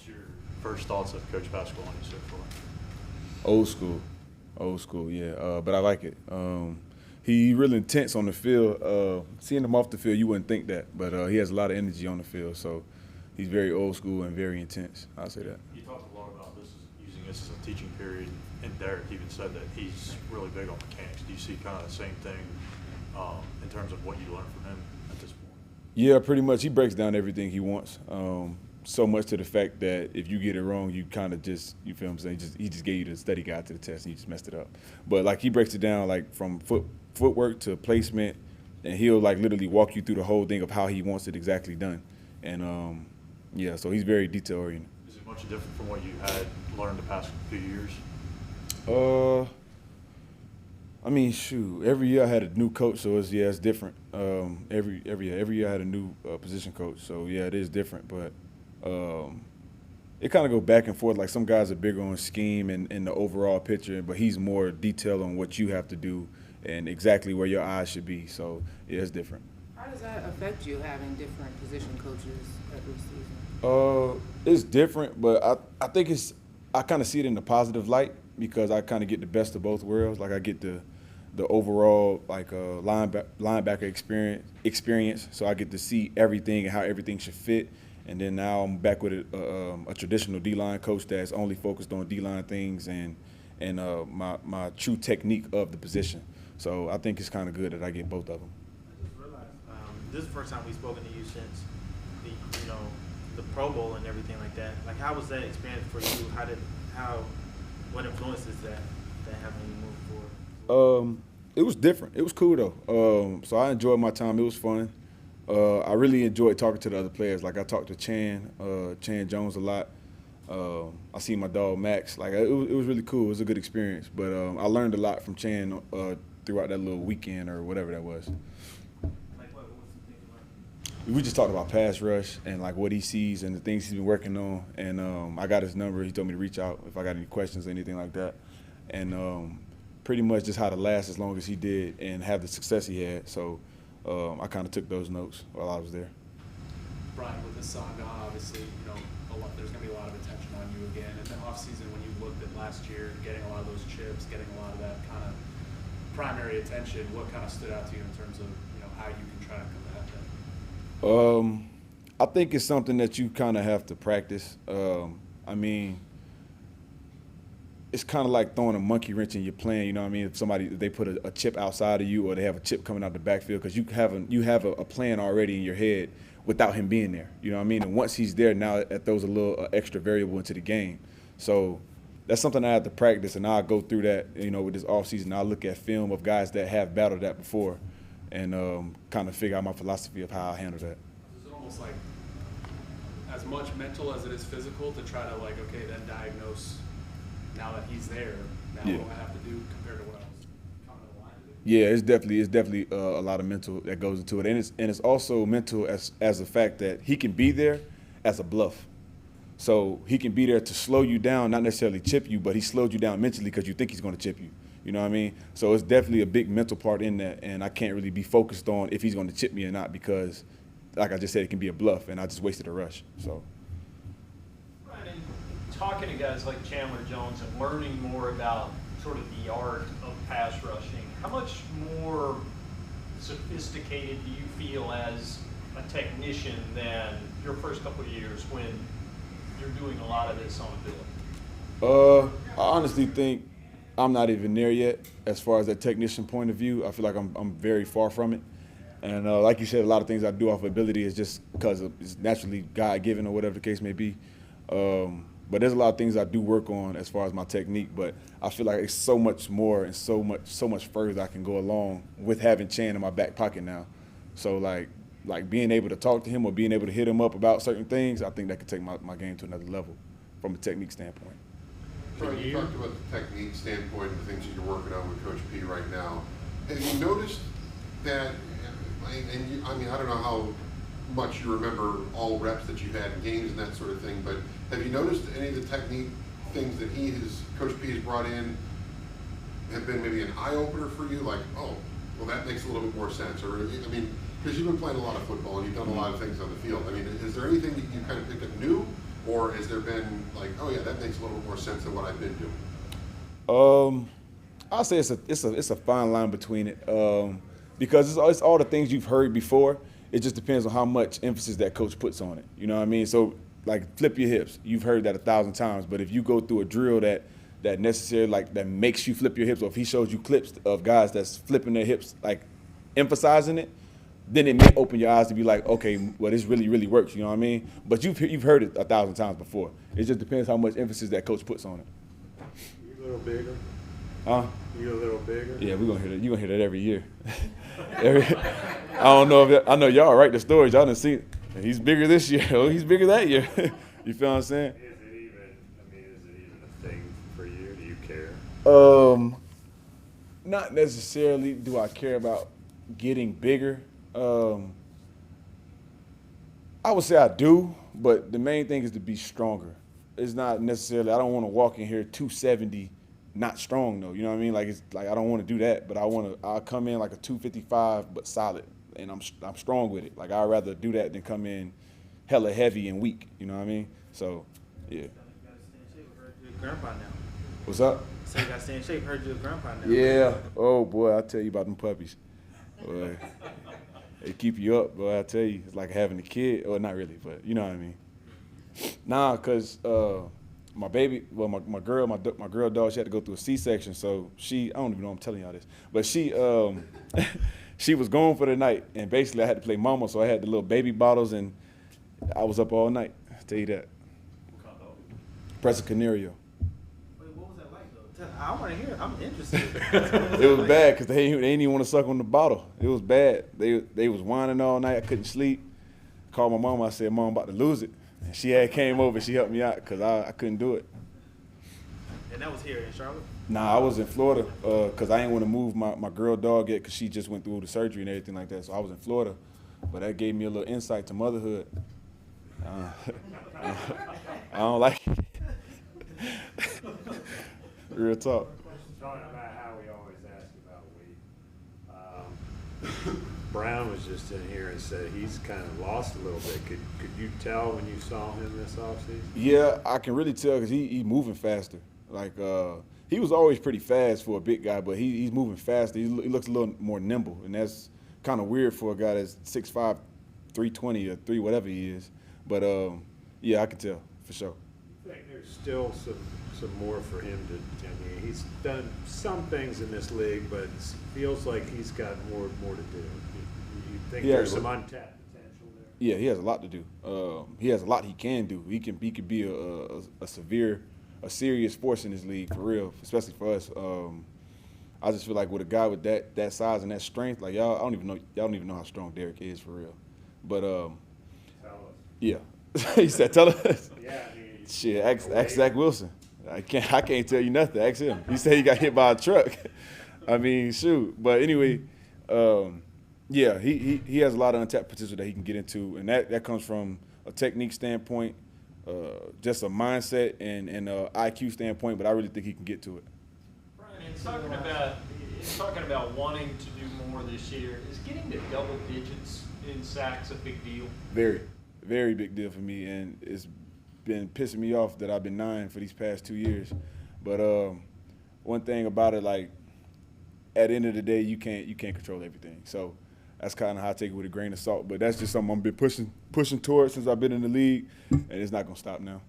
What's your first thoughts of Coach Pasqualoni so far? Old school, yeah. But I like it. He really intense on the field. Seeing him off the field, you wouldn't think that, but he has a lot of energy on the field. So he's very old school and very intense. I'll say that. You talked a lot about this, using this as a teaching period, and Derek even said that he's really big on mechanics. Do you see kind of the same thing in terms of what you learned from him at this point? Yeah, pretty much. He breaks down everything he wants. So much to the fact that if you get it wrong, you kind of just, you feel what I'm saying, he just gave you the study guide to the test and you just messed it up. But like he breaks it down like from footwork to placement, and he'll like literally walk you through the whole thing of how he wants it exactly done. And yeah, so he's very detail oriented. Is it much different from what you had learned the past few years? I mean, shoot, every year I had a new coach, so it's different. Every year I had a new position coach, so yeah, it is different. But it kind of go back and forth. Like some guys are bigger on scheme and the overall picture, but he's more detailed on what you have to do and exactly where your eyes should be. So yeah, it's different. How does that affect you, having different position coaches every season? It's different, but I think I kind of see it in the positive light because I kind of get the best of both worlds. Like I get the overall like linebacker experience, so I get to see everything and how everything should fit. And then now I'm back with a traditional D-line coach that's only focused on D-line things and my true technique of the position. So I think it's kind of good that I get both of them. I just realized this is the first time we've spoken to you since the Pro Bowl and everything like that. Like, how was that experience for you? What influence is that having you move forward? It was different. It was cool though. So I enjoyed my time. It was fun. I really enjoyed talking to the other players. Like I talked to Chan Jones a lot. I see my dog Max. Like it was really cool. It was a good experience. But I learned a lot from Chan throughout that little weekend or whatever that was. Like what's the thing you learned? We just talked about pass rush and like what he sees and the things he's been working on. And I got his number. He told me to reach out if I got any questions or anything like that. And pretty much just how to last as long as he did and have the success he had. So I kind of took those notes while I was there. Brian, with this saga, obviously, there's going to be a lot of attention on you again. In the offseason, when you looked at last year, getting a lot of those chips, getting a lot of that kind of primary attention, what kind of stood out to you in terms of how you can try to combat that? I think it's something that you kind of have to practice. I mean, it's kind of like throwing a monkey wrench in your plan. You know what I mean? If they put a chip outside of you, or they have a chip coming out the backfield, because you have a plan already in your head without him being there. You know what I mean? And once he's there, now it throws a little extra variable into the game. So that's something I have to practice, and I'll go through that. With this offseason, I'll look at film of guys that have battled that before, and kind of figure out my philosophy of how I handle that. Is it almost like as much mental as it is physical to try to then diagnose? Now that he's there, what do I have to do compared to what I was coming to the line to do? Yeah, it's definitely a lot of mental that goes into it, and it's also mental as the fact that he can be there as a bluff. So he can be there to slow you down, not necessarily chip you, but he slowed you down mentally because you think he's going to chip you. You know what I mean? So it's definitely a big mental part in that, and I can't really be focused on if he's going to chip me or not because, like I just said, it can be a bluff, and I just wasted a rush. So. Talking to guys like Chandler Jones and learning more about sort of the art of pass rushing, how much more sophisticated do you feel as a technician than your first couple of years when you're doing a lot of this on the field? I honestly think I'm not even there yet as far as that technician point of view. I feel like I'm very far from it. And like you said, a lot of things I do off ability is just because it's naturally God-given or whatever the case may be. But there's a lot of things I do work on as far as my technique, but I feel like it's so much more and so much further I can go along with having Chan in my back pocket now. So like being able to talk to him or being able to hit him up about certain things, I think that could take my game to another level from a technique standpoint. So you talked about the technique standpoint and the things that you're working on with Coach P right now. Have you noticed that, I don't know how much you remember all reps that you had in games and that sort of thing, but have you noticed any of the technique things that Coach P has brought in have been maybe an eye-opener for you? Like, oh, well, that makes a little bit more sense. Or, because you've been playing a lot of football and you've done a lot of things on the field. Is there anything that you kind of picked up new, or or has there been like, oh yeah, that makes a little more sense than what I've been doing? I'll say it's a fine line between it, because it's all the things you've heard before. It just depends on how much emphasis that coach puts on it. You know what I mean? So like flip your hips, you've heard that 1,000 times, but if you go through a drill that necessarily like that makes you flip your hips, or if he shows you clips of guys that's flipping their hips, like emphasizing it, then it may open your eyes to be like, okay, well, this really works. You know what I mean? But you've heard it 1,000 times before. It just depends how much emphasis that coach puts on it. You a little bigger? Huh? You a little bigger? Yeah, we're gonna hear that. You're gonna hear that every year. I don't know if I know y'all write the stories. Y'all done seen it. He's bigger this year. Oh, he's bigger that year. You feel what I'm saying? Is it even a thing for you? Do you care? Not necessarily do I care about getting bigger. I would say I do, but the main thing is to be stronger. It's not necessarily, I don't want to walk in here 270 not strong though, you know what I mean? Like it's like I don't want to do that, but I'll come in like a 255 but solid, and I'm strong with it. Like I'd rather do that than come in hella heavy and weak, you know what I mean? So, yeah. You gotta stay in shape. Heard you're a grandpa now. What's up? So you gotta stay in shape. Heard you're a grandpa now. Yeah. Oh boy, I'll tell you about them puppies. Boy, they keep you up, boy. I tell you, it's like having a kid. Or not really, but you know what I mean. Nah, cause my baby, well, my girl dog, she had to go through a C-section, so I don't even know I'm telling y'all this, but she she was gone for the night, and basically I had to play mama, so I had the little baby bottles, and I was up all night. I'll tell you that. Presa Canario. Wait, what was that like though? I want to hear. I'm interested. It was bad because they didn't even want to suck on the bottle. It was bad. They was whining all night. I couldn't sleep. Called my mom. I said, "Mom, I'm about to lose it." And she came over. She helped me out because I couldn't do it. And that was here in Charlotte? Nah, I was in Florida because I didn't want to move my girl dog yet because she just went through the surgery and everything like that. So I was in Florida. But that gave me a little insight to motherhood. I don't like it. Real talk. Talking about how we always ask about weight. Brown was just in here and said he's kind of lost a little bit. Could you tell when you saw him this offseason? Yeah, I can really tell because he's moving faster. Like he was always pretty fast for a big guy, but he's moving faster. He looks a little more nimble, and that's kind of weird for a guy that's 6'5", 320 or 3 whatever he is. But yeah, I can tell for sure. I think there's still some more for him to. I mean, he's done some things in this league, but it feels like he's got more to do. You think there's some untapped potential there? Yeah, he has a lot to do. He has a lot he can do. He could be a serious force in this league for real, especially for us. I just feel like with a guy with that size and that strength, like y'all don't even know how strong Derek is for real. But Tell us. yeah, he said tell us. Yeah, I mean, Shit, ask Zach Wilson. I can't tell you nothing. Ask him. He said he got hit by a truck. I mean, shoot. But anyway, yeah, he has a lot of untapped potential that he can get into, and that comes from a technique standpoint, just a mindset and a IQ standpoint. But I really think he can get to it. Brian, talking about wanting to do more this year, is getting to double digits in sacks a big deal? Very, very big deal for me, and it's been pissing me off that I've been 9 for these past 2 years. But one thing about it, like at the end of the day, you can't control everything. So that's kind of how I take it with a grain of salt. But that's just something I've been pushing towards since I've been in the league, and it's not gonna stop now.